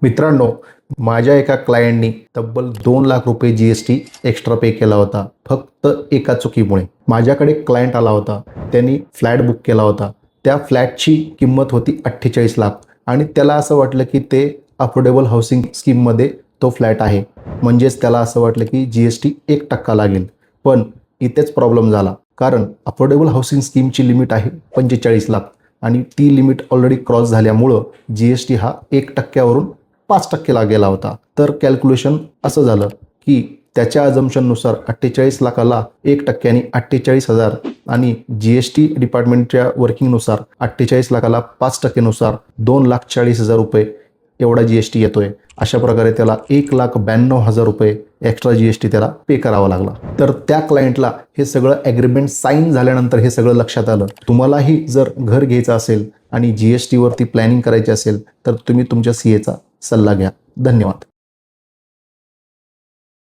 मित्रांनो, माझ्या एका क्लायंटनी तब्बल 2 लाख रुपये GST एक्स्ट्रा पे केला होता फक्त एका चुकीमुळे. माझ्याकडे क्लायंट आला होता. त्यांनी फ्लॅट बुक केला होता. त्या फ्लॅटची किंमत होती 48 लाख आणि त्याला असं वाटलं की ते अफोर्डेबल हाऊसिंग स्कीममध्ये तो फ्लॅट आहे. म्हणजेच त्याला असं वाटलं की GST 1% लागेल. पण इथेच प्रॉब्लेम झाला. कारण अफोर्डेबल हाऊसिंग स्कीमची लिमिट आहे 45 लाख आणि ती लिमिट ऑलरेडी क्रॉस झाल्यामुळं GST हा 1%वरून 5% गेला होता. तर कॅल्क्युलेशन असं झालं की त्याच्या अझम्पशननुसार 48 लाखाला 1%नी 48,000 आणि GST डिपार्टमेंटच्या वर्किंगनुसार 48 लाखाला 5%नुसार 2,40,000 रुपये एवढा GST येतोय. अशा प्रकारे त्याला 1,92,000 रुपये एक्स्ट्रा GST त्याला पे करावा लागला. तर त्या क्लायंटला हे सगळं ॲग्रीमेंट साईन झाल्यानंतर हे सगळं लक्षात आलं. तुम्हालाही जर घर घ्यायचं असेल आणि GST वरती प्लॅनिंग करायची असेल तर तुम्ही तुमच्या CAचा सल्ला घ्या. धन्यवाद.